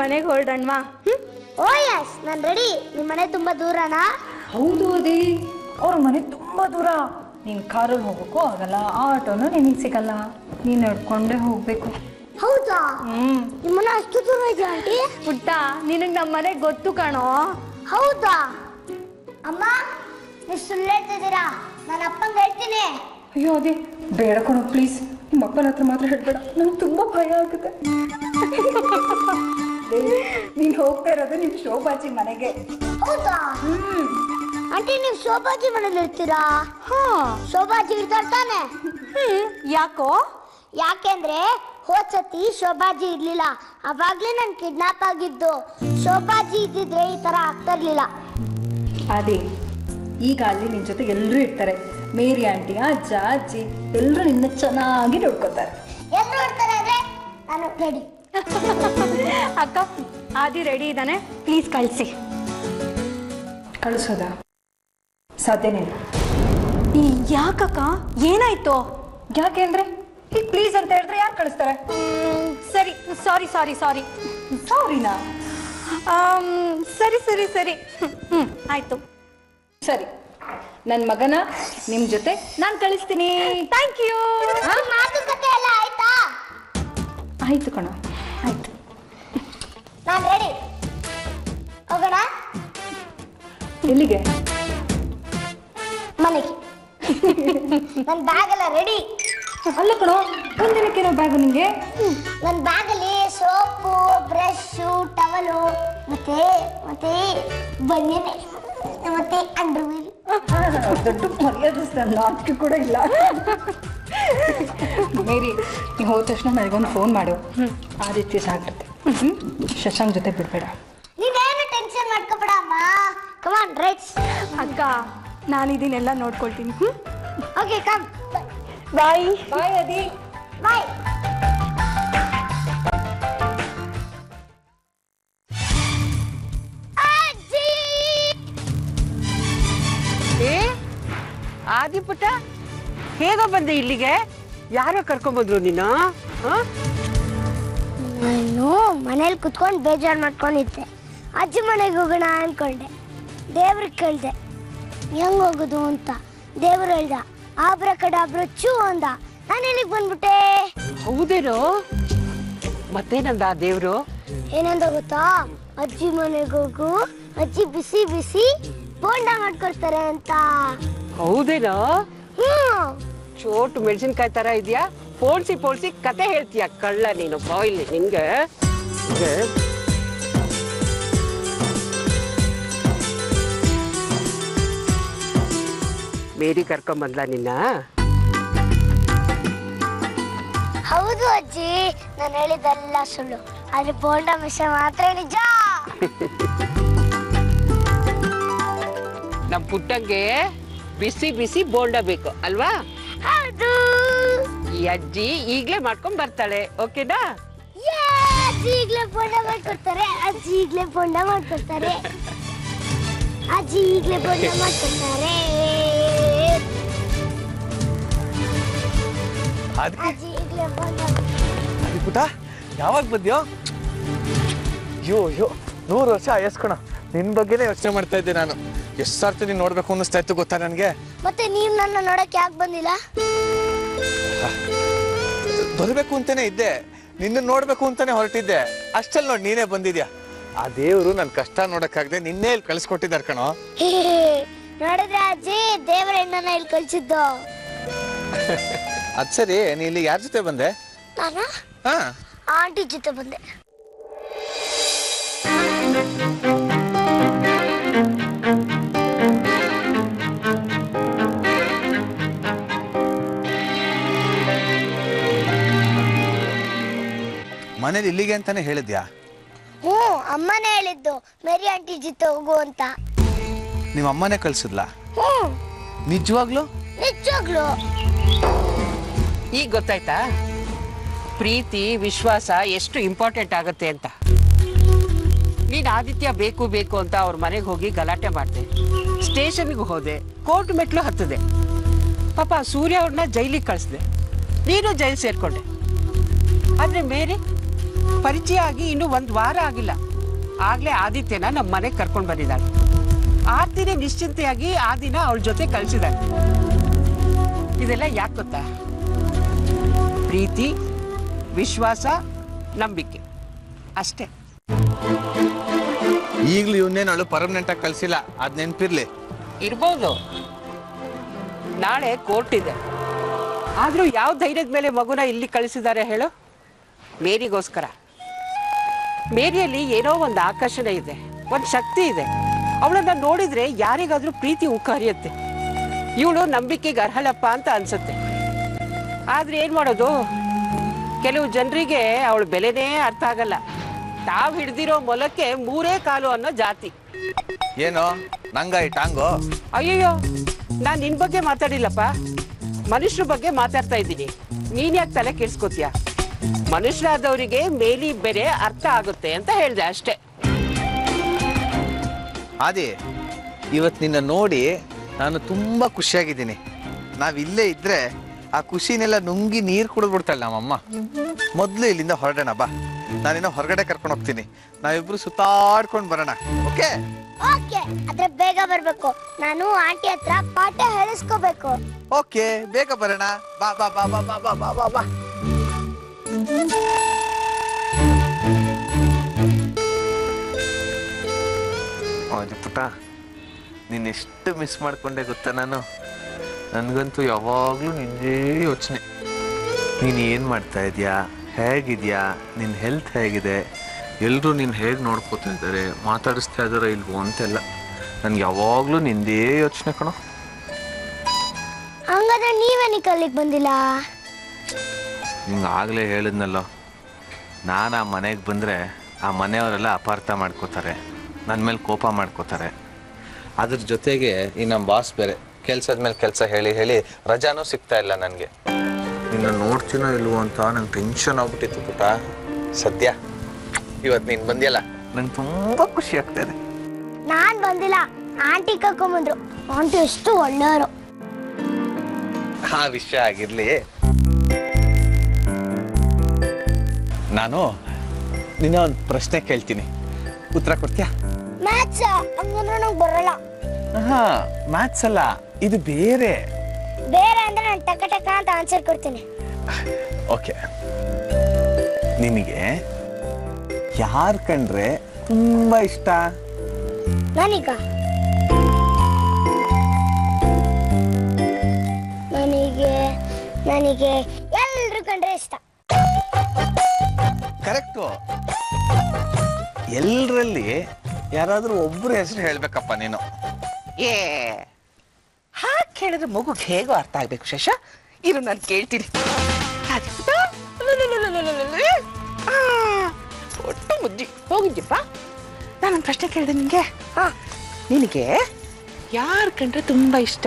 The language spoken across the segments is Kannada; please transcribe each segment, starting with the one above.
ಮನೆಗೆ ಹೊರಡಣ್ವಾ? ಓ ಯಸ್, ನಾನು ರೆಡಿ. ನಿಮ್ಮ ಮನೆ ತುಂಬ ದೂರನಾ? ಹೌದು ಅದೇ, ಅವ್ರ ಮನೆ ತುಂಬ ದೂರ. ನೀನು ಕಾರಲ್ಲಿ ಹೋಗೋಕ್ಕೂ ಆಗಲ್ಲ, ಆಟೋನು ನಿನಗೆ ಸಿಗಲ್ಲ, ನೀನು ನಡ್ಕೊಂಡೇ ಹೋಗಬೇಕು. ಹೌದಾ? ನಿಮ್ಮನೆ ಅಷ್ಟು ದೂರ ಇದೆಯಾ ಆಂಟಿ? ಪುಟ್ಟ, ನಿನಗೆ ನಮ್ಮ ಮನೆ ಗೊತ್ತು ಕಣೋ. ಹೌದಾ? ಅಮ್ಮ, ನೀವು ಸುಳ್ಳು ಹೇಳ್ತಿದ್ದೀರಾ. ನಾನು ಅಪ್ಪಂಗೆ ಹೇಳ್ತೀನಿ. ಅಯ್ಯೋ ಅದೇ ಬೇಡ ಕಣೋ, ಪ್ಲೀಸ್. ನಿಮ್ಮ ಅಪ್ಪನ ಹತ್ರ ಮಾತ್ರ ಹೇಳ್ಬೇಡ, ನಂಗೆ ತುಂಬ ಭಯ ಆಗುತ್ತೆ. ನೀನು ಹೋಗ್ತಾ ಇರೋದು ನಿಮ್ಮ ಶೋಭಾಜಿ ಮನೆಗೆ. ಹೌದಾ? ಆಂಟಿ, ನೀವು ಶೋಭಾಜಿ ಮನೇಲಿ ಇರ್ತೀರಾ? ಶೋಭಾಜಿ ಇರ್ತಾರೆ ತಾನೆ? ಯಾಕೋ? ಯಾಕೆಂದ್ರೆ ಹೋದ್ ಸತಿ ಶೋಭಾಜಿ ಇರ್ಲಿಲ್ಲ, ಅವಾಗ್ಲೇ ನಾನು ಕಿಡ್ನಾಪ್ ಆಗಿದ್ದು. ಶೋಭಾಜಿ ಇದ್ದಿದ್ರೆ ಈ ತರ ಆಗ್ತಾ ಇರ್ಲಿಲ್ಲ. ಅದೇ ಈಗ ಅಲ್ಲಿ ನಿನ್ನ ಜೊತೆ ಎಲ್ಲರೂ ಇರ್ತಾರೆ. ಮೇರಿ ಆಂಟಿ, ಅಜ್ಜ, ಅಜ್ಜಿ ಎಲ್ಲರೂ ನಿನ್ನ ಚೆನ್ನಾಗಿ ನೋಡ್ಕೋತಾರೆ. ಎಲ್ಲರೂ ಇರ್ತಾರೆ ಅಂದ್ರೆ ನಾನು ರೆಡಿ. ಅಕ್ಕ, ಆದಿ ರೆಡಿ ಇದ್ದಾನೆ, ಪ್ಲೀಸ್ ಕಳಿಸಿ. ಕಳಿಸೋದಾ? ಸಾಧ್ಯನೇ ಇಲ್ಲ. ಯಾಕಕ್ಕ, ಏನಾಯ್ತು? ಯಾಕೆ ಅಂದ್ರೆ ಈಗ ಪ್ಲೀಸ್ ಅಂತ ಹೇಳಿದ್ರೆ ಯಾರು ಕಳಿಸ್ತಾರೆ? ಸರಿ, ಸಾರಿ ಸಾರಿ ಸಾರಿ. ಸಾರಿನಾ? ಸರಿ ಸರಿ ಸರಿ, ಆಯ್ತು. ಸರಿ, ನನ್ನ ಮಗನ ನಿಮ್ಮ ಜೊತೆ ನಾನು ಕಳಿಸ್ತೀನಿ. Thank you. ಮಾತುಕತೆ ಎಲ್ಲ ಆಯ್ತಾ? ಆಯ್ತು ಕಣ, ಆಯ್ತು. ನಾನು ರೆಡಿ. ಹೋಗೋಣ? ಎಲ್ಲಿಗೆ? ಮನೆಗೆ. ನನ್ನ ಬ್ಯಾಗ್ ಎಲ್ಲ ರೆಡಿ. ಅಲ್ಲ ಕಣೋ, ಒಂದಿನಕ್ಕೇನೋ ಬ್ಯಾಗು ನಿಂಗೆ? ನನ್ನ ಬ್ಯಾಗಲ್ಲಿ ಸೋಪು, ಬ್ರಷು, ಟವಲು ಮತ್ತೆ ಮತ್ತೆ ಬನಿಯನ್ ಮತ್ತೆ ಅಂಡರ್ವೇರ್. ದೊಡ್ಡ ಮರ್ಯಾದೆ ನಾಟಕ ಕೂಡ ಇಲ್ಲ. ಮೇರಿ, ನೀವು ಹೋದ ತಕ್ಷಣ ನನಗೊಂದು ಫೋನ್ ಮಾಡು. ಆದಿತ್ಯ ಸಾಗ್ಬಿಡುತ್ತೆ. ಶಶಾಂಕ್ ಜೊತೆ ಬಿಡಬೇಡ. ನೀನೇನು ಟೆನ್ಷನ್ ಮಾಡ್ಕೋಬೇಡ ಅಮ್ಮ. ಕಮಾನ್ ರೈಟ್ಸ್. ಅಕ್ಕ, ನಾನು ಇದನ್ನೆಲ್ಲ ನೋಡ್ಕೊಳ್ತೀನಿ. Okay, come. ಬಾಯ್. ಬಾಯ್ ಅದಿ. ಬಾಯ್. ಆದಿಪುಟ, ಹೇಗೋ ಬಂದೆ ಇಲ್ಲಿಗೆ? ಯಾರೋ ಕರ್ಕೊಂಡ್ಬಂದ್ರು ನೀನು? ನಾನು ಮನೇಲಿ ಕುತ್ಕೊಂಡು ಬೇಜಾರು ಮಾಡ್ಕೊಂಡಿದ್ದೆ. ಅಜ್ಜಿ ಮನೆಗೆ ಹೋಗೋಣ ಅನ್ಕೊಂಡೆ. ದೇವ್ರಿಗೆ ಕೇಳ್ದೆ ಹೆಂಗ್ ಹೋಗೋದು ಅಂತ. ದೇವ್ರು ಹೇಳ್ದ ಆಬ್ರಕಡಾಬ್ರ ಚೂ ಅಂದ. ನಾನು ಇಲ್ಲಿಗೆ ಬಂದ್ಬಿಟ್ಟೆ. ಹೌದೇನೋ? ಮತ್ತೇನಂದ ಆ ದೇವ್ರು? ಏನಂದ ಗೊತ್ತಾ? ಅಜ್ಜಿ ಮನೆಗೆ ಹೋಗು, ಅಜ್ಜಿ ಬಿಸಿ ಬಿಸಿ ಬೋಂಡ ಮಾಡ್ಕೊಡ್ತಾರೆ ಅಂತ. ಹೌದೇನೋ? ಹ್ಮ್. ಚೋಟು ಮೆಣಸಿನ್ಕಾಯಿ ತರ ಇದೆಯಾ? ಪೋಳ್ಸಿ ಪೋಳ್ಸಿ ಕತೆ ಹೇಳ್ತೀಯ ಕಳ್ಳ ನೀನು. ಬಾಯ್ಲಿ ನಿಂಗೆ. ಮೇರಿ ಕರ್ಕೊಂಬಂದ್ಲ ನಿನ್ನ? ಹೌದು ಅಜ್ಜಿ, ನಾನು ಹೇಳಿದ್ದೆಲ್ಲ ಸುಳ್ಳು. ಆದ್ರೆ ಬೋಂಡ ವಿಷಯ ಮಾತ್ರ ನಿಜ. ನಮ್ ಪುಟ್ಟಂಗೆ ಬಿಸಿ ಬಿಸಿ ಬೋಂಡ ಬೇಕು ಅಲ್ವಾ? ಹೌದು. ಈ ಅಜ್ಜಿ ಈಗ್ಲೇ ಮಾಡ್ಕೊಂಡ್ ಬರ್ತಾಳೆ, ಓಕೆನಾ? ಅಜ್ಜಿ ಈಗ್ಲೇ ಬೋಂಡ ಮಾಡ್ಕೊಡ್ತಾರೆ. ಅಜ್ಜಿ ಈಗ್ಲೇ ಬೋಂಡ ಮಾಡ್ಕೊಡ್ತಾರೆ. ಅಜ್ಜಿ ಈಗ್ಲೇ ಬೋಂಡ ಮಾಡ್ಕೊಡ್ತಾರೆ. ಅಜ್ಜಿ ಈಗ್ಲೇ ಬೋಂಡ. ಪುಟ, ಯಾವಾಗ ಬಂದ್ಯೋ? ಅಯ್ಯೋ 100 ವರ್ಷ ಆಯಸ್ಕೊಣ. ನಿನ್ ಬಗ್ಗೆನೇ ಯೋಚನೆ ಮಾಡ್ತಾ ಇದ್ದೆ ನಾನು. ಎಷ್ಟು ಸರ್ತಿ ನೀನ್ ನೋಡ್ಬೇಕು ಅನ್ನಿಸ್ತಾ ಇತ್ತು ಗೊತ್ತಾ ನನ್ಗೆ. ಮತ್ತೆ ನೀವ್ ನನ್ನ ನೋಡಕ್ ಯಾಕೆ ಬಂದಿಲ್ಲ? ಬರ್ಬೇಕು ಅಂತಾನೆ ಇದ್ದೆ, ನಿನ್ನ ನೋಡ್ಬೇಕು ಅಂತಾನೆ ಹೊರಟಿದ್ದೆ. ಅಷ್ಟಲ್ಲಿ ನೋಡಿ ನೀನೇ ಬಂದಿದ್ಯಾ. ಆ ದೇವ್ರು ನನ್ ಕಷ್ಟ ನೋಡಕ್ಕಾಗದೆ ನಿನ್ನೆ ಇಲ್ಲಿ ಕಳ್ಸಿಕೊಟ್ಟಿದ್ದಾರ ಕಣೋ. ನೋಡಿದ್ರೆ ಅಜ್ಜಿ, ದೇವರ ಹೆಣ್ಣನ್ನ ಇಲ್ಲಿ ಕಳ್ಸಿದ್ದು. ಅದ್ ಸರಿ, ನೀ ಇಲ್ಲಿ ಯಾರ ಜೊತೆ ಬಂದೆ? ನಾನು ಆಂಟಿ ಜೊತೆ ಬಂದೆ. ಮನೇಲಿ ಇಲ್ಲಿಗೆ ಅಂತಾನೆ ಹೇಳಿದ್ಯಾ? ಹ್ಞೂ, ಅಮ್ಮನೇ ಹೇಳಿದ್ದು ಮೇರಿ ಆಂಟಿ ಜೊತೆ ಹೋಗು ಅಂತ. ನಿಮ್ಮ ಅಮ್ಮನೇ ಕಳ್ಸಿದ್ಲಾ? ಹ್ಞೂ, ನಿಜವಾಗ್ಲು? ನಿಜವಾಗ್ಲು. ಈಗ ಗೊತ್ತಾಯ್ತಾ ಪ್ರೀತಿ ವಿಶ್ವಾಸ ಎಷ್ಟು ಇಂಪಾರ್ಟೆಂಟ್ ಆಗುತ್ತೆ ಅಂತ? ನೀನ್ ಆದಿತ್ಯ ಬೇಕು ಬೇಕು ಅಂತ ಅವ್ರ ಮನೆಗೆ ಹೋಗಿ ಗಲಾಟೆ ಮಾಡ್ದೆ, ಸ್ಟೇಷನ್ಗೆ ಹೋದೆ, ಕೋರ್ಟ್ ಮೆಟ್ಲು ಹತ್ತದೆ. ಪಾಪ ಸೂರ್ಯ ಅವ್ರನ್ನ ಜೈಲಿಗೆ ಕಳಿಸ್ದೆ, ನೀನು ಜೈಲ್ ಸೇರ್ಕೊಂಡೆ. ಆದ್ರೆ ಮೇರಿ ಪರಿಚಯ ಆಗಿ ಇನ್ನು 1 ವಾರ ಆಗಿಲ್ಲ, ಆಗ್ಲೇ ಆದಿತ್ಯನ ನಮ್ಮ ಮನೆಗೆ ಕರ್ಕೊಂಡು ಬಂದಿದ್ದಾಳೆ. ಆರ್ತಿನೇ ನಿಶ್ಚಿಂತೆಯಾಗಿ ಆ ದಿನ ಅವಳ ಜೊತೆ ಕಳ್ಸಿದಾಳೆ. ಇದೆಲ್ಲ ಯಾಕೆ ಗೊತ್ತಾ? ಪ್ರೀತಿ, ವಿಶ್ವಾಸ, ನಂಬಿಕೆ ಅಷ್ಟೇ. ಈಗಲೂ ಇವನ್ನೇನು ಅವಳು ಪರ್ಮನೆಂಟ್ ಆಗಿ ಕಳ್ಸಿಲ್ಲ, ಅದ್ ನೆನ್ಪಿರ್ಲಿ. ಇರ್ಬೋದು, ನಾಳೆ ಕೋರ್ಟ್ ಇದೆ. ಆದ್ರೂ ಯಾವ ಧೈರ್ಯದ ಮೇಲೆ ಮಗುನ ಇಲ್ಲಿ ಕಳಿಸಿದ್ದಾರೆ ಹೇಳು? ಮೇರಿಗೋಸ್ಕರ. ಮೇರಿಯಲ್ಲಿ ಏನೋ ಒಂದು ಆಕರ್ಷಣೆ ಇದೆ, ಒಂದು ಶಕ್ತಿ ಇದೆ. ಅವಳನ್ನ ನೋಡಿದ್ರೆ ಯಾರಿಗಾದ್ರೂ ಪ್ರೀತಿ ಉಕ್ಕ ಹರಿಯುತ್ತೆ. ಇವಳು ನಂಬಿಕೆಗೆ ಅರ್ಹಳಪ್ಪ ಅಂತ ಅನ್ಸುತ್ತೆ. ಆದ್ರೆ ಏನ್ ಮಾಡೋದು, ಕೆಲವು ಜನರಿಗೆ ಅವಳ ಬೆಲೆನೇ ಅರ್ಥ ಆಗಲ್ಲ. ತಾವ್ ಹಿಡ್ದಿರೋ ಮೊಲಕ್ಕೆ 3 ಕಾಲು ಅನ್ನೋ ಜಾತಿ. ಏನೋ ನಂಗ ಈ ಟಾಂಗು? ಅಯ್ಯಯ್ಯೋ, ನಾನ್ ನಿನ್ ಬಗ್ಗೆ ಮಾತಾಡಿಲ್ಲಪ್ಪ, ಮನುಷ್ಯರ ಬಗ್ಗೆ ಮಾತಾಡ್ತಾ ಇದ್ದೀನಿ. ನೀನ್ ಯಾಕೆ ತಲೆ ಕೆಡ್ಸ್ಕೊತೀಯ? ಮನುಷ್ಯರಾದವರಿಗೆ ಮೇಲಿ ಬೆಲೆ ಅರ್ಥ ಆಗುತ್ತೆ ಅಂತ ಹೇಳ್ದೆ ಅಷ್ಟೇ. ಆದಿ, ಇವತ್ತು ನಿನ್ನ ನೋಡಿ ನಾನು ತುಂಬಾ ಖುಷಿಯಾಗಿದ್ದೀನಿ. ನಾವಿಲ್ಲೇ ಇದ್ರೆ ಆ ಖುಷಿನೆಲ್ಲ ನುಂಗಿ ನೀರು ಕುಡಿದ್ಬಿಡ್ತಾಳೆ ನಮ್ಮಮ್ಮ. ಮೊದಲು ಇಲ್ಲಿಂದ ಹೊರಡೋಣ ಬಾ, ನಾನಿನ್ನ ಹೊರಗಡೆ ಕರ್ಕೊಂಡು ಹೋಗ್ತೀನಿ. ನಾವಿಬ್ರು ಸುತ್ತಾಡ್ಕೊಂಡು ಬರೋಣ. ಓಕೆ ಓಕೆ, ಆದ್ರೆ ಬೇಗ ಬರ್ಬೇಕು. ನಾನು ಆಂಟಿ ಹತ್ರ ಪಾಠ ಹೇಳಿಸ್ಕೋಬೇಕು. ಓಕೆ, ಬೇಗ ಬರೋಣ. ಬಾ ಬಾ ಬಾ ಬಾ ಬಾ ಬಾ ಬಾ ಬಾ. ಪುಟ್ಟ, ನೀನ್ ಎಷ್ಟು ಮಿಸ್ ಮಾಡ್ಕೊಂಡೆ ಗೊತ್ತಾ ನಾನು. ನನ್ಗಂತೂ ಯಾವಾಗ್ಲೂ ನಿಂದೇ ಯೋಚನೆ. ನೀನ್ ಏನ್ ಮಾಡ್ತಾ ಇದೀಯಾ, ಹೇಗಿದ್ಯಾ, ನಿನ್ ಹೆಲ್ತ್ ಹೇಗಿದೆ, ಎಲ್ರು ನೀನ್ ಹೇಗ್ ನೋಡ್ಕೋತಾ ಇದ್ದಾರೆ, ಮಾತಾಡಿಸ್ತಾ ಇದಾರ ಇಲ್ವೋ ಅಂತೆಲ್ಲ ನನ್ಗೆ ಯಾವಾಗ್ಲೂ ನಿಂದೇ ಯೋಚನೆ ಕಣೋ. ಹಂಗಾದ್ರೆ ನೀವೇನಿಕ್ಕೆ ಅಲ್ಲಿಗೆ ಬಂದಿಲ್ಲ? ನಿಂಗೆ ಆಗ್ಲೇ ಹೇಳಿದ್ನಲ್ಲೋ, ನಾನು ಆ ಮನೆಗೆ ಬಂದರೆ ಆ ಮನೆಯವರೆಲ್ಲ ಅಪಾರ್ಥ ಮಾಡ್ಕೋತಾರೆ, ನನ್ನ ಮೇಲೆ ಕೋಪ ಮಾಡ್ಕೋತಾರೆ. ಅದ್ರ ಜೊತೆಗೆ ಈ ನಮ್ಮ ಬಾಸ್ ಬೇರೆ ಕೆಲ್ಸದ ಮೇಲೆ ಕೆಲಸ ಹೇಳಿ ಹೇಳಿ ರಜಾನೂ ಸಿಗ್ತಾ ಇಲ್ಲ ನನಗೆ. ನಿನ್ನ ನೋಡ್ತೀನೋ ಇಲ್ವೋ ಅಂತ ನಂಗೆ ಟೆನ್ಷನ್ ಆಗ್ಬಿಟ್ಟಿತ್ತು ಪುಟ. ಸದ್ಯ ಇವತ್ತು ನೀನು ಬಂದಿಯಲ್ಲ, ನಂಗೆ ತುಂಬ ಖುಷಿ ಆಗ್ತಾ ಇದೆ. ನಾನ್ ಬಂದಿಲ್ಲ, ಆಂಟಿ ಕರ್ಕೊಂಬಂದ್ರು. ಆಂಟಿ ಎಷ್ಟು ಒಳ್ಳೆಯವರು. ಆ ವಿಷಯ ಆಗಿರ್ಲಿ, ನಾನು ನಿನ್ನ ಒಂದು ಪ್ರಶ್ನೆ ಕೇಳ್ತೀನಿ, ಉತ್ತರ ಕೊಡ್ತೀಯಾ? ಮ್ಯಾಥ್ಸ್ ಹಂಗಂದ್ರೆ ನಂಗೆ ಬರಲ್ಲ. ಹಾ, ಮ್ಯಾಥ್ಸ್ ಅಲ್ಲ, ಇದು ಬೇರೆ. ಬೇರೆ ಅಂದ್ರೆ ನಾನು ಟಕ ಟಕ ಅಂತ ಆನ್ಸರ್ ಕೊಡ್ತೀನಿ. ಓಕೆ, ನಿನಗೆ ಯಾರು ಕಂಡ್ರೆ ತುಂಬಾ ಇಷ್ಟ? ನನಗ ನನಗೆ ನನಗೆ ಎಲ್ರು ಕಂಡ್ರೆ ಇಷ್ಟ. ಕರೆಕ್ಟು. ಎಲ್ಲರಲ್ಲಿ ಯಾರಾದ್ರೂ ಒಬ್ರು ಹೆಸರು ಹೇಳ್ಬೇಕಪ್ಪ ನೀನು. ಏ, ಹಾಗೆ ಕೇಳಿದ್ರೆ ಮಗುಗೆ ಹೇಗೋ ಅರ್ಥ ಆಗ್ಬೇಕು ಶೇಷ. ಇರು ನಾನು ಕೇಳ್ತೀನಿ. ಒಟ್ಟು ಮುದ್ದಿ ಹೋಗಿದ್ಯಪ್ಪ. ನಾನೊಂದು ಪ್ರಶ್ನೆ ಕೇಳಿದೆ ನಿನಗೆ. ನಿನಗೆ ಯಾರು ಕಂಡ್ರೆ ತುಂಬಾ ಇಷ್ಟ?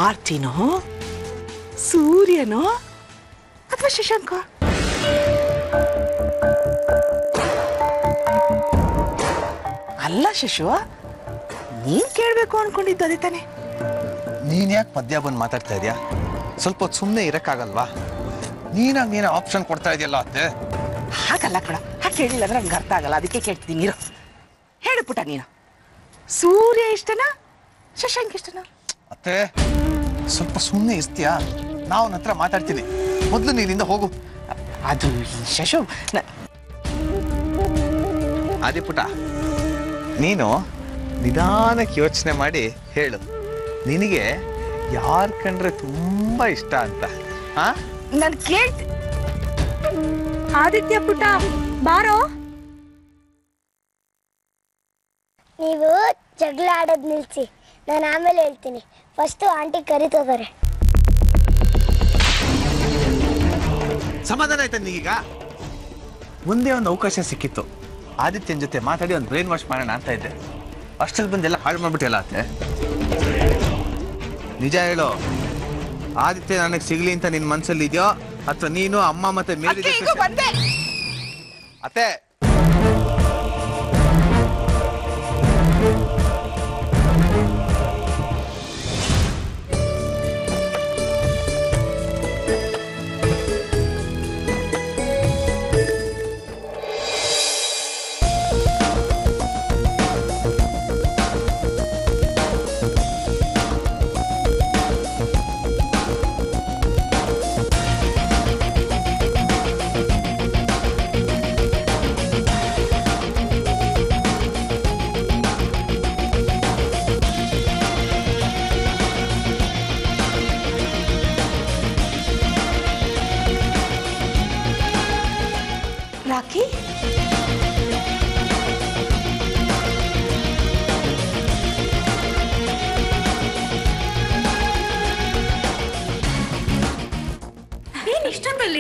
ಆರ್ತಿನೋ, ಸೂರ್ಯನೋ, ಅಥವಾ ಶಶಾಂಕ? ಅಲ್ಲ ಶಶು, ನೀನ್ ಕೇಳ್ಬೇಕು ಅನ್ಕೊಂಡಿದ್ದು ಅದೇ ತಾನೆ. ನೀನ್ ಯಾಕೆ ಮಧ್ಯ ಬಂದು ಮಾತಾಡ್ತಾ ಇದೀಯಾ? ಸ್ವಲ್ಪ ಹೊತ್ತು ಸುಮ್ಮನೆ ಇರಕ್ಕಾಗಲ್ವಾ? ನೀನಾಗ ಆಪ್ಷನ್ ಕೊಡ್ತಾ ಇದೆಯಲ್ಲ ಅತ್ತೆ. ಹಾಗಲ್ಲ ಕಣ, ಹಾಗೆ ಕೇಳಿಲ್ಲ ಅಂದ್ರೆ ನಂಗೆ ಅರ್ಥ ಆಗಲ್ಲ, ಅದಕ್ಕೆ ಕೇಳ್ತೀನಿ. ಇರು, ಹೇಳು ಪುಟ, ನೀನು ಸೂರ್ಯ ಇಷ್ಟನಾ, ಶಶಾಂಕ್ ಇಷ್ಟನಾ? ಅತ್ತೆ, ಸ್ವಲ್ಪ ಸುಮ್ಮನೆ ಇರ್ತೀಯಾ? ನಾವು ಅವನ ಹತ್ರ ಮಾತಾಡ್ತೀನಿ. ಮೊದಲು ನೀನಿಂದ ಹೋಗು. ಅದು ಶಶು, ಅದೇ ಪುಟ, ನೀನು ನಿಧಾನಕ್ಕೆ ಯೋಚನೆ ಮಾಡಿ ಹೇಳು, ನಿನಗೆ ಯಾರು ಕಂಡ್ರೆ ತುಂಬಾ ಇಷ್ಟ ಅಂತ. ಹಾ, ನಾನು ಕೇಳ್ತಿ. ಆದಿತ್ಯ ಪುಟ ಬಾರೋ. ನೀವು ಜಗಳ ಆಡೋದು ನಿಲ್ಸಿ, ನಾನು ಆಮೇಲೆ ಹೇಳ್ತೀನಿ. ಫಸ್ಟ್ ಆಂಟಿ ಕರಿತಿದ್ದಾರೆ. ಸಮಾಧಾನ ಆಯ್ತಾ ನೀಗೀಗ? ಒಂದೇ ಒಂದು ಅವಕಾಶ ಸಿಕ್ಕಿತ್ತು, ಆದಿತ್ಯನ ಜೊತೆ ಮಾತಾಡಿ ಒಂದು ಬ್ರೈನ್ ವಾಶ್ ಮಾಡೋಣ ಅಂತ ಇದ್ದೆ. ಅಷ್ಟಲ್ಲಿ ಬಂದೆಲ್ಲ ಹಾಳು ಮಾಡ್ಬಿಟ್ಟಿಲ್ಲ ಅತ್ತೆ. ನಿಜ ಹೇಳು, ಆದಿತ್ಯ ನನಗೆ ಸಿಗ್ಲಿ ಅಂತ ನಿನ್ ಮನ್ಸಲ್ಲಿ ಇದೆಯೋ ಅಥವಾ ನೀನು ಅಮ್ಮ ಮತ್ತೆ ಮೇರಿ ಅತ್ತೆ?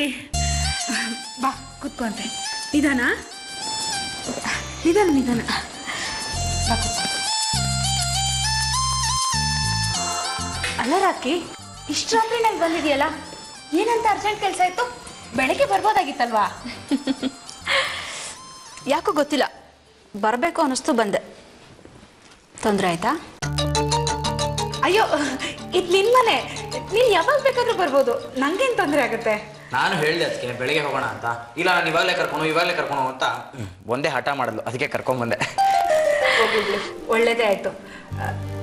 ನಡಿ ಬಾ ಕುತ್ಕೊಂತೆ ನಿಧಾನ ನಿಧಾನ ನಿಧಾನ ಬಾ ಕೂತ್ಕೊ. ಅಲ್ಲ ರಾಕಿ, ಇಷ್ಟು ರಾತ್ರಿ ನಂಗೆ ಬಂದಿದೆಯಲ್ಲ, ಏನಂತ ಅರ್ಜೆಂಟ್ ಕೆಲಸ ಇತ್ತು? ಬೆಳಗ್ಗೆ ಬರ್ಬೋದಾಗಿತ್ತಲ್ವಾ? ಯಾಕೋ ಗೊತ್ತಿಲ್ಲ, ಬರಬೇಕು ಅನ್ನಿಸ್ತು ಬಂದೆ. ತೊಂದರೆ ಆಯ್ತಾ? ಅಯ್ಯೋ, ಇದು ನಿನ್ ಮನೆ, ನೀನ್ ಯಾವಾಗ ಬೇಕಾದ್ರೂ ಬರ್ಬೋದು, ನಂಗೇನ್ ತೊಂದರೆ ಆಗುತ್ತೆ? ನಾನು ಹೇಳಿದೆ ಅದಕ್ಕೆ ಬೆಳಿಗ್ಗೆ ಹೋಗೋಣ ಅಂತ. ಇಲ್ಲ ನಾನು ಇವಾಗಲೇ ಕರ್ಕೊಂಡು ಅಂತ ಒಂದೇ ಹಠ ಮಾಡಲು, ಅದಕ್ಕೆ ಕರ್ಕೊಂಡ್ಬಂದೆ. ಹೋಗ್ಲಿ, ಒಳ್ಳೇದೇ ಆಯ್ತು.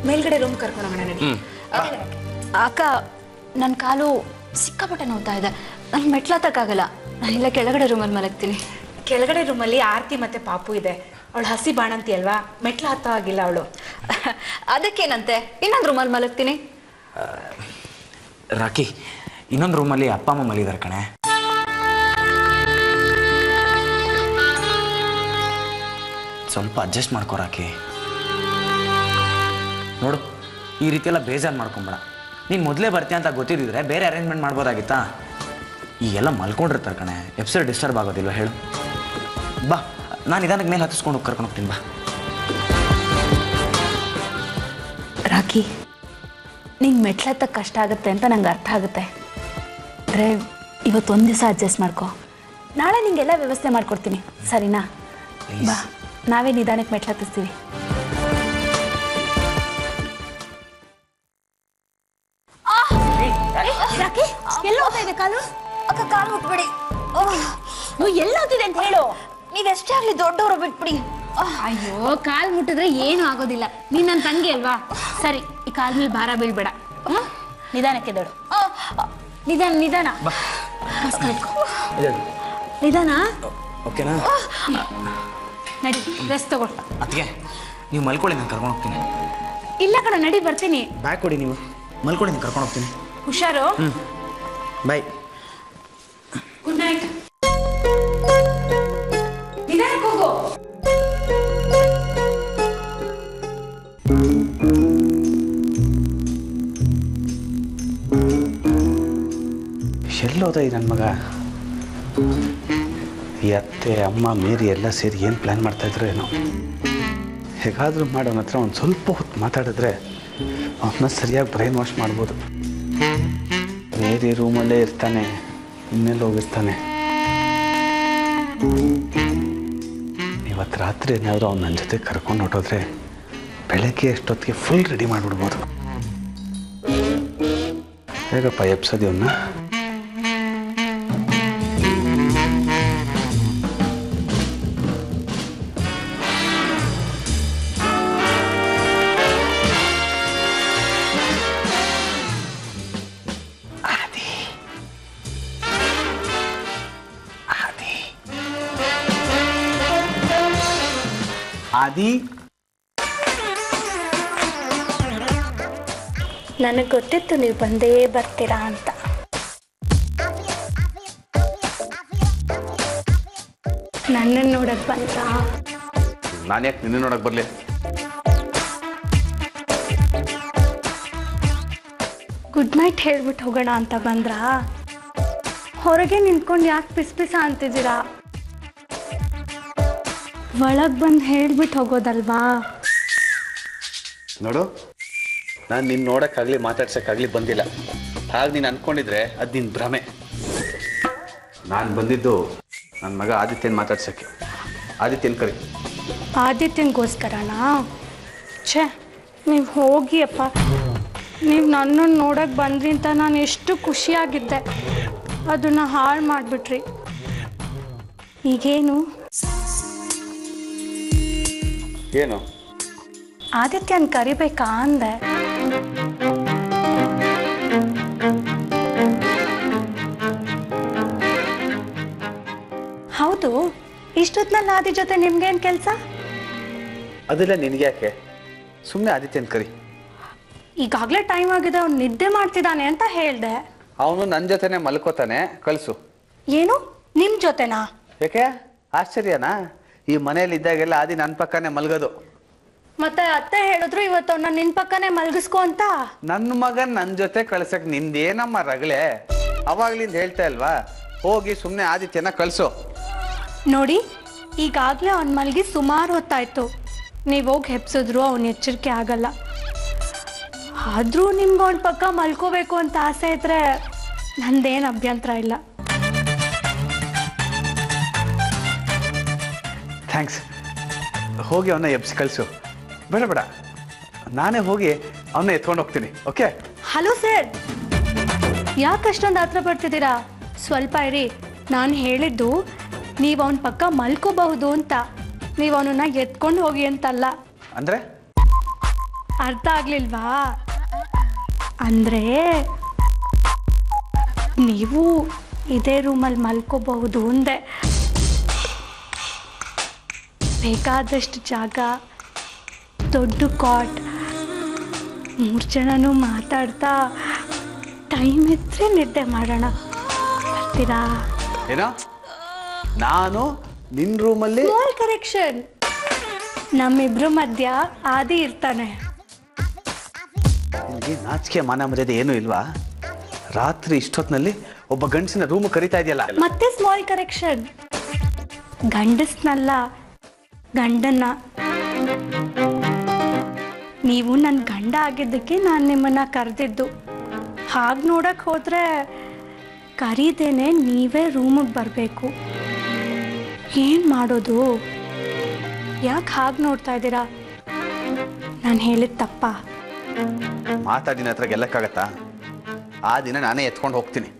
ಮೇಲ್ಗಡೆ ರೂಮ್ ಕರ್ಕೊಂಡು ಹೋಗೋಣ ನಡಿ. ಅಕ್ಕ, ನನ್ನ ಕಾಲು ಸಿಕ್ಕಾಪಟ್ಟೆ ನೋವ್ತಾ ಇದೆ, ನಾನು ಮೆಟ್ಲತ್ತಕ್ಕಾಗಲ್ಲ. ನಾನಿಲ್ಲ ಕೆಳಗಡೆ ರೂಮಲ್ಲಿ ಮಲಗ್ತೀನಿ. ಕೆಳಗಡೆ ರೂಮಲ್ಲಿ ಆರ್ತಿ ಮತ್ತೆ ಪಾಪು ಇದೆ. ಅವಳು ಹಸಿ ಬಾಣಂತಿ ಅಲ್ವಾ, ಮೆಟ್ಲು ಹತ್ತೋ ಆಗಿಲ್ಲ ಅವಳು. ಅದಕ್ಕೇನಂತೆ, ಇನ್ನೊಂದು ರೂಮಲ್ಲಿ ಮಲಗ್ತೀನಿ. ರಾಕಿ, ಇನ್ನೊಂದು ರೂಮಲ್ಲಿ ಅಪ್ಪ ಅಮ್ಮ ಮಲಿದಾರೆ ಕಣೆ. ಸ್ವಲ್ಪ ಅಡ್ಜಸ್ಟ್ ಮಾಡ್ಕೋ ರಾಕಿ. ನೋಡು, ಈ ರೀತಿಯೆಲ್ಲ ಬೇಜಾರು ಮಾಡ್ಕೊಂಬೇಡ. ನೀನು ಮೊದಲೇ ಬರ್ತೀಯ ಅಂತ ಗೊತ್ತಿದ್ದಿದ್ರೆ ಬೇರೆ ಅರೇಂಜ್ಮೆಂಟ್ ಮಾಡ್ಬೋದಾಗಿತ್ತಾ? ಈಗೆಲ್ಲ ಮಲ್ಕೊಂಡಿರ್ತಾರೆ ಕಣೆ, ಎಪ್ಸರ್ ಡಿಸ್ಟರ್ಬ್ ಆಗೋದಿಲ್ವ ಹೇಳು? ಬಾ, ನಾನು ನಿಧಾನಕ್ಕೆ ಮೇಲೆ ಹತ್ತಿಸ್ಕೊಂಡು ಕರ್ಕೊಂಡು ಹೋಗ್ತೀನಿ ಬಾ. ರಾಕಿ, ನಿಂಗೆ ಮೆಟ್ಲತ್ತಕ್ಕೆ ಕಷ್ಟ ಆಗುತ್ತೆ ಅಂತ ನಂಗೆ ಅರ್ಥ ಆಗುತ್ತೆ. ಅಂದರೆ ಇವತ್ತೊಂದು ದಿವಸ ಅಡ್ಜಸ್ಟ್ ಮಾಡ್ಕೊ, ನಾಳೆ ನಿಂಗೆಲ್ಲ ವ್ಯವಸ್ಥೆ ಮಾಡ್ಕೊಡ್ತೀನಿ, ಸರಿನಾ? ಬಾ, ನಾವೇ ನಿಧಾನಕ್ಕೆ ಮೆಟ್ಲತ್ತಿಸ್ತೀವಿ. ರಾಕಿ, ಎಲ್ಲ ಹೋಗ್ತಾ ಇದೆ ಕಾಲು? ಅಕ್ಕ, ಕಾಲು ಮುಟ್ಬಿಡಿ. ಎಲ್ಲ ಹೋಗ್ತಿದೆ ಅಂತ ಹೇಳು. ನೀವೆಷ್ಟೇ ಆಗಲಿ ದೊಡ್ಡವರು, ಬಿಟ್ಬಿಡಿ. ಅಯ್ಯೋ, ಕಾಲ್ ಮುಟ್ಟಿದ್ರೆ ಏನು ಆಗೋದಿಲ್ಲ. ನೀನ್ ನನ್ನ ತಂಗಿ ಅಲ್ವಾ? ಸರಿ, ಈ ಕಾಲ್ ಮೇಲೆ ಭಾರ ಬೀಳ್ಬೇಡ. ನಿಧಾನಕ್ಕೆ ದೊಡ್ಡ, ನಿಧಾನ ನಿಧಾನ. ನಿಧಾನ. ಓಕೆನಾ? ನಡಿ, ರೆಸ್ಟ್ ತಗೊಳ್. ಅದಕ್ಕೆ ನೀವು ಮಲ್ಕೊಳ್ಳಿ, ನಾನು ಕರ್ಕೊಂಡು ಹೋಗ್ತೀನಿ. ಇಲ್ಲ ಕಣ, ನಡಿ, ಬರ್ತೀನಿ. ಬ್ಯಾಗ್ ಕೊಡಿ, ನೀವು ಮಲ್ಕೊಳ್ಳಿ, ನಾನು ಕರ್ಕೊಂಡು ಹೋಗ್ತೀನಿ. ಹುಷಾರು. ಬಾಯ್. Good night. ನಿಧಾನಕ್ಕೆ ಹೋಗು. ಎಲ್ಲೋದ ಈ ನನ್ನ ಮಗ? ಈ ಅತ್ತೆ ಅಮ್ಮ ಮೇರಿ ಎಲ್ಲ ಸೇರಿ ಏನು ಪ್ಲ್ಯಾನ್ ಮಾಡ್ತಾಯಿದ್ರು ಏನೋ. ಹೇಗಾದರೂ ಮಾಡಿ ಅವನ ಹತ್ರ ಒಂದು ಸ್ವಲ್ಪ ಹೊತ್ತು ಮಾತಾಡಿದ್ರೆ ಅವನ್ನ ಸರಿಯಾಗಿ ಬ್ರೈನ್ ವಾಶ್ ಮಾಡ್ಬೋದು. ಮೇರಿ ರೂಮಲ್ಲೇ ಇರ್ತಾನೆ, ಇನ್ನೆಲ್ಲ ಹೋಗಿರ್ತಾನೆ. ಇವತ್ತು ರಾತ್ರಿ ಏನಾದರೂ ಅವ್ನು ನನ್ನ ಜೊತೆ ಕರ್ಕೊಂಡು ಹೊಟ್ಟೋದ್ರೆ ಬೆಳಗ್ಗೆ ಎಷ್ಟೊತ್ತಿಗೆ ಫುಲ್ ರೆಡಿ ಮಾಡಿಬಿಡ್ಬೋದು. ಹೇಗಪ್ಪ ಎಪ್ಸೋದು ಅವನ್ನ? ಆದಿ, ನನಗೆ ಗೊತ್ತಿತ್ತು ನೀವು ಬಂದೇ ಬರ್ತೀರಾ ಅಂತ. ನನ್ನನ್ನು ನೋಡಕ್ ಬಂದ್ರಾ? ನಾನು ಯಾಕೆ ನಿನ್ನ ನೋಡಕ್ಕೆ ಬರಲಿ? ಗುಡ್ ನೈಟ್ ಹೇಳ್ಬಿಟ್ಟು ಹೋಗೋಣ ಅಂತ ಬಂದ್ರಾ? ಹೊರಗೆ ನಿಂತ್ಕೊಂಡು ಯಾಕೆ ಪಿಸ್ ಅಂತಿದ್ದೀರಾ? ಒಳಗೆ ಬಂದು ಹೇಳ್ಬಿಟ್ಟು ಹೋಗೋದಲ್ವಾ? ನೋಡು, ನಾನು ನಿನ್ನ ನೋಡೋಕ್ಕಾಗಲಿ ಮಾತಾಡ್ಸೋಕ್ಕಾಗಲಿ ಬಂದಿಲ್ಲ. ಹಾಗೆ ನೀನು ಅಂದ್ಕೊಂಡಿದ್ರೆ ಅದು ನಿನ್ನ ಭ್ರಮೆ. ನಾನು ಬಂದಿದ್ದು ನನ್ನ ಮಗ ಆದಿತ್ಯನ ಮಾತಾಡ್ಸೋಕ್ಕೆ. ಆದಿತ್ಯನ ಕರಿ. ಆದಿತ್ಯನಿಗೋಸ್ಕರನಾ? ಛೇ, ನೀವು ಹೋಗಿ ಅಪ್ಪ. ನೀವು ನನ್ನನ್ನು ನೋಡೋಕ್ಕೆ ಬಂದ್ರಿ ಅಂತ ನಾನು ಎಷ್ಟು ಖುಷಿಯಾಗಿದ್ದೆ, ಅದನ್ನು ಹಾಳು ಮಾಡಿಬಿಟ್ರಿ. ಈಗೇನು? ಏನು? ಆದಿತ್ಯನ ಕರಿಬೇಕಾ ಅಂದೆ. ಹೌದು, ಇಷ್ಟೊತ್ತಿನಲ್ಲಿ ಆದಿ ಜೊತೆ ನಿಮ್ಗೇನು ಕೆಲಸ? ಅದೆಲ್ಲ ನಿನಗೆ ಯಾಕೆ? ಸುಮ್ಮನೆ ಆದಿತ್ಯನ ಕರಿ. ಈಗಾಗಲೇ ಟೈಮ್ ಆಗಿದೆ, ಅವ್ನು ನಿದ್ದೆ ಮಾಡ್ತಿದ್ದಾನೆ ಅಂತ ಹೇಳ್ದೆ. ಅವನು ನನ್ನ ಜೊತೆನೆ ಮಲ್ಕೋತಾನೆ, ಕಳಿಸು. ಏನು, ನಿಮ್ಮ ಜೊತೆನಾ? ಯಾಕೆ ಆಶ್ಚರ್ಯನಾ? ಈ ಮನೇಲಿ ಇದ್ದಾಗೆಲ್ಲ ಆದಿ ನನ್ನ ಪಕ್ಕನೇ ಮಲ್ಗೋದು. ಮತ್ತೆ ಅತ್ತೆ ಹೇಳಿದ್ರು ಇವತ್ತು ಅವನ್ನ ನಿನ್ ಪಕ್ಕನೇ ಮಲಗಿಸ್ಕೊ ಅಂತ. ನನ್ನ ಮಗನ್ ನನ್ನ ಜೊತೆ ಕಳ್ಸಕ್ ನಿಂದೇನಮ್ಮ ರಗಳೆ? ಅವಾಗ್ಲಿಂದ ಹೇಳ್ತಾ ಇಲ್ವಾ ಹೋಗಿ ಸುಮ್ಮನೆ ಆದಿತ್ಯನ ಕಳಿಸು. ನೋಡಿ, ಈಗಾಗಲೇ ಅವ್ನ ಮಲ್ಗಿ ಸುಮಾರು ಹೊತ್ತಾಯ್ತು. ನೀವು ಹೋಗಿ ಹೆಪ್ಸಿದ್ರು ಅವನ ಎಚ್ಚರಿಕೆ ಆಗಲ್ಲ. ಆದರೂ ನಿಮ್ಗೆ ಅವನ ಪಕ್ಕ ಮಲ್ಕೋಬೇಕು ಅಂತ ಆಸೆ ಇದ್ರೆ ನಂದೇನು ಅಭ್ಯಂತರ ಇಲ್ಲ. ಥ್ಯಾಂಕ್ಸ್. ಹೋಗಿ ಅವನ್ನ ಎಬ್ಸಿ ಕಳಿಸು. ಬೇಡ ಬೇಡ, ನಾನೇ ಹೋಗಿ ಅವನ್ನ ಎತ್ಕೊಂಡು ಹೋಗ್ತೀನಿ. ಓಕೆ? ಹಲೋ ಸರ್, ಯಾಕೆ ಅಷ್ಟೊಂದು ಆತರ ಪಡ್ತಿದ್ದೀರಾ? ಸ್ವಲ್ಪ ಇರಿ. ನಾನು ಹೇಳಿದ್ದು ನೀವು ಅವನ ಪಕ್ಕ ಮಲ್ಕೋಬಹುದು ಅಂತ, ನೀವು ಅವನನ್ನ ಎತ್ಕೊಂಡು ಹೋಗಿ ಅಂತಲ್ಲ. ಅಂದರೆ ಅರ್ಥ ಆಗ್ಲಿಲ್ವಾ? ಅಂದರೆ ನೀವು ಇದೇ ರೂಮಲ್ಲಿ ಮಲ್ಕೋಬಹುದು ಅಂದೆ. ಬೇಕಾದಷ್ಟು ಜಾಗ, ದೊಡ್ಡ ಕಾಟ್, 3 ಜನನೂ ಮಾತಾಡ್ತಾ ಟೈಮ್ ಇದ್ರೆ ನಿದ್ದೆ ಮಾಡೋಣ. ಬರ್ತೀರಾ? ಏನೋ ನಾನು ನಿನ್ನ ರೂಮಲ್ಲಿ? ಸ್ಮಾಲ್ ಕರೆಕ್ಷನ್, ನಮ್ಮಿಬ್ರು ಮಧ್ಯ ಆದಿ ಇರ್ತಾನೆ. ನಿನಗೆ ನಾಚಿಕೆ ಮಾನ ಮರ್ಯಾದೆ ಏನೂ ಇಲ್ವಾ? ರಾತ್ರಿ ಇಷ್ಟೊತ್ತಿನಲ್ಲಿ ಒಬ್ಬ ಗಂಡಸಿನ ರೂಮ್ ಕರಿತಾ ಇದೆಯಲ್ಲ. ಮತ್ತೆ ಸ್ಮಾಲ್ ಕರೆಕ್ಷನ್, ಗಂಡಸ್ನಲ್ಲ ಗಂಡನ್ನ. ನೀವು ನನ್ನ ಗಂಡ ಆಗಿದ್ದಕ್ಕೆ ನಾನು ನಿಮ್ಮನ್ನ ಕರೆದಿದ್ದು. ಹಾಗೆ ನೋಡಕ್ಕೆ ಹೋದ್ರೆ ಕರೀದೇನೆ ನೀವೇ ರೂಮಿಗೆ ಬರಬೇಕು. ಏನು ಮಾಡೋದು? ಯಾಕೆ ಹಾಗೆ ನೋಡ್ತಾ ಇದ್ದೀರಾ? ನಾನು ಹೇಳಿದ ತಪ್ಪಾ? ಮಾತಾಡಿನ ಹತ್ರ ಗೆಲ್ಲಕ್ಕಾಗತ್ತಾ? ಆ ದಿನ ನಾನೇ ಎತ್ಕೊಂಡು ಹೋಗ್ತೀನಿ.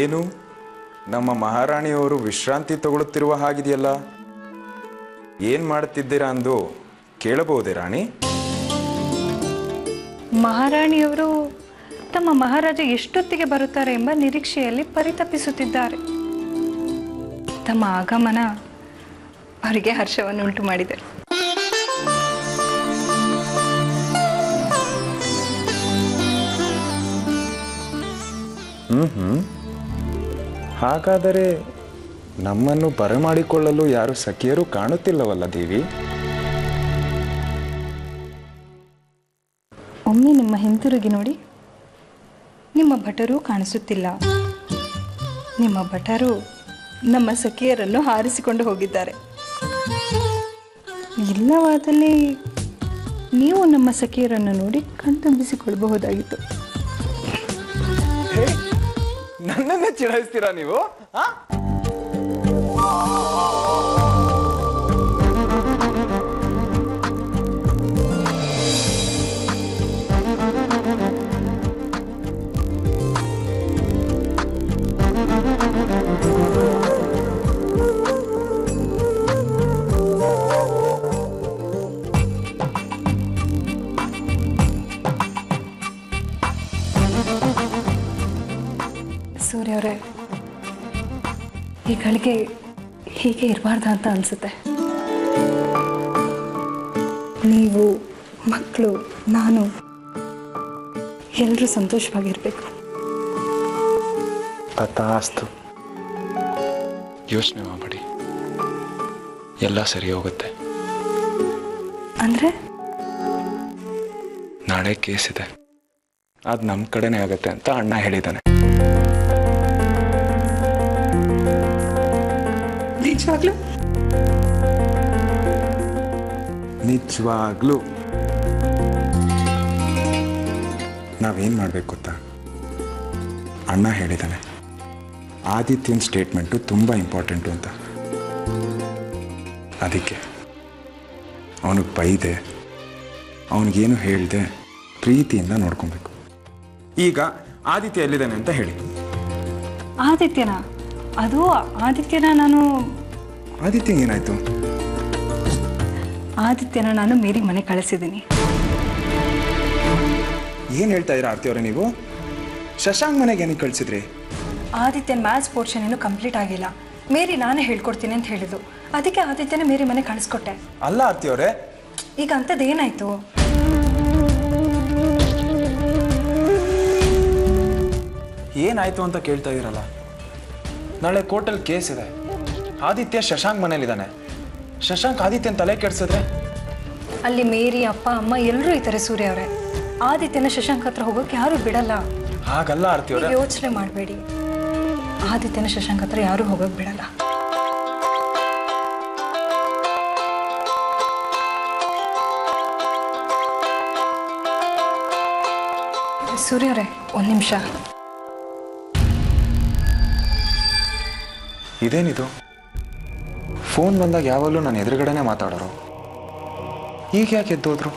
ಏನು ನಮ್ಮ ಮಹಾರಾಣಿಯವರು ವಿಶ್ರಾಂತಿ ತಗೊಳ್ಳುತ್ತಿರುವ ಹಾಗಿದೆಯಲ್ಲ? ಏನು ಮಾಡುತ್ತಿದ್ದೀರಾ ಅಂದು ಕೇಳಬಹುದೇ ರಾಣಿ? ಮಹಾರಾಣಿಯವರು ತಮ್ಮ ಮಹಾರಾಜ ಎಷ್ಟೊತ್ತಿಗೆ ಬರುತ್ತಾರೆ ಎಂಬ ನಿರೀಕ್ಷೆಯಲ್ಲಿ ಪರಿತಪಿಸುತ್ತಿದ್ದಾರೆ. ತಮ್ಮ ಆಗಮನ ಅವರಿಗೆ ಹರ್ಷವನ್ನು ಉಂಟು ಮಾಡಿದೆ. ಹಾಗಾದರೆ ನಮ್ಮನ್ನು ಬರಮಾಡಿಕೊಳ್ಳಲು ಯಾರು ಸಖಿಯರು ಕಾಣುತ್ತಿಲ್ಲವಲ್ಲ ದೇವಿ? ಒಮ್ಮೆ ನಿಮ್ಮ ಹಿಂತಿರುಗಿ ನೋಡಿ. ನಿಮ್ಮ ಭಟರು ಕಾಣಿಸುತ್ತಿಲ್ಲ. ನಿಮ್ಮ ಭಟರು ನಮ್ಮ ಸಖಿಯರನ್ನು ಹಾರಿಸಿಕೊಂಡು ಹೋಗಿದ್ದಾರೆ. ಇಲ್ಲವಾದಲ್ಲಿ ನೀವು ನಮ್ಮ ಸಖಿಯರನ್ನು ನೋಡಿ ಕಣ್ತಂಬಿಸಿಕೊಳ್ಳಬಹುದಾಗಿತ್ತು. ನನ್ನನ್ನೇ ಚಿಡಾಯಿಸ್ತೀರಾ ನೀವು? ಸೂರ್ಯ ಅವರೇ, ಈ ಗಳಿಗೆ ಹೀಗೆ ಇರಬಾರ್ದ ಅಂತ ಅನಿಸುತ್ತೆ. ನೀವು, ಮಕ್ಕಳು, ನಾನು ಎಲ್ಲರೂ ಸಂತೋಷವಾಗಿರಬೇಕು. ತಥಾಸ್ತು. ಯೋಚನೆ ಮಾಡಬೇಡಿ, ಎಲ್ಲ ಸರಿ ಹೋಗುತ್ತೆ. ಅಂದರೆ ನಾಳೆ ಕೇಸ್ ಇದೆ, ಅದು ನಮ್ಮ ಕಡೆನೇ ಆಗುತ್ತೆ ಅಂತ ಅಣ್ಣ ಹೇಳಿದ್ದಾನೆ. ನಿಜವಾಗ್ಲೂ? ನಿಜವಾಗ್ಲೂ ನಾವೇನು ಮಾಡಬೇಕು ಗೊತ್ತಾ? ಅಣ್ಣ ಹೇಳಿದ್ದಾನೆ ಆದಿತ್ಯನ ಸ್ಟೇಟ್ಮೆಂಟು ತುಂಬ ಇಂಪಾರ್ಟೆಂಟು ಅಂತ. ಅದಕ್ಕೆ ಅವನಿಗೆ ಬೈದೆ, ಅವನಿಗೇನು ಹೇಳಿದೆ ಪ್ರೀತಿಯಿಂದ ನೋಡ್ಕೊಬೇಕು. ಈಗ ಆದಿತ್ಯ ಎಲ್ಲಿದ್ದಾನೆ ಅಂತ ಹೇಳಿ. ಆದಿತ್ಯನ? ಅದು ಆದಿತ್ಯನ ನಾನು ಆದಿತ್ಯ ಏನಾಯ್ತು? ಆದಿತ್ಯನ ನಾನು ಮೇರಿ ಮನೆ ಕಳಿಸಿದ್ದೀನಿ. ಏನು ಹೇಳ್ತಾ ಇದ್ದೀರಾ ಆರ್ತಿ ಅವರೇ ನೀವು? ಶಶಾಂಕ್ ಮನೆಗೆ ಏನಕ್ಕೆ ಕಳಿಸಿದ್ರಿ? ಆದಿತ್ಯನ ಮ್ಯಾಥ್ಸ್ ಪೋರ್ಷನ್ ಇನ್ನೂ ಕಂಪ್ಲೀಟ್ ಆಗಿಲ್ಲ. ಮೇರಿ ನಾನೇ ಹೇಳ್ಕೊಡ್ತೀನಿ ಅಂತ ಹೇಳಿದ್ದು. ಅದಕ್ಕೆ ಆದಿತ್ಯನ ಮೇರಿ ಮನೆ ಕಳಿಸ್ಕೊಟ್ಟೆ. ಅಲ್ಲ ಆರ್ತಿ ಅವರೇ, ಈಗ ಅಂಥದ್ದೇನಾಯಿತು? ಏನಾಯ್ತು ಅಂತ ಕೇಳ್ತಾ ಇದ್ದೀರಲ್ಲ. ನಾಳೆ ಕೋರ್ಟಲ್ಲಿ ಕೇಸ್ ಇದೆ. ಆದಿತ್ಯ ಶಶಾಂಕ್ ಮನೇಲಿದ್ದಾನೆ. ಶಶಾಂಕ್ ಆದಿತ್ಯನ ತಲೆ ಕೆಡ್ಸಿದ್ರೆ? ಅಲ್ಲಿ ಮೇರಿ ಅಪ್ಪ ಅಮ್ಮ ಎಲ್ಲರೂ ಇದ್ದಾರೆ ಸೂರ್ಯ ಅವರೇ. ಆದಿತ್ಯನ ಶಶಾಂಕ್ ಹತ್ರ ಹೋಗೋಕೆ ಯಾರು ಬಿಡಲ್ಲ. ಹಾಗಲ್ಲ ಆರ್ತಿ ಅವರೇ. ಯೋಚನೆ ಮಾಡಬೇಡಿ. ಆದಿತ್ಯನ ಶಶಾಂಕ್ ಹತ್ರ ಯಾರು ಹೋಗೋಕೆ ಬಿಡಲ್ಲ. ಸೂರ್ಯ ಅವರೇ, ಒಂದು ನಿಮಿಷ. ಇದೇನಿದು? ಫೋನ್ ಬಂದಾಗ ಯಾವಾಗಲೂ ನಾನು ಎದುರುಗಡೆನೇ ಮಾತಾಡೋರು. ಈಗ ಯಾಕೆ ಎದ್ದೋದ್ರು?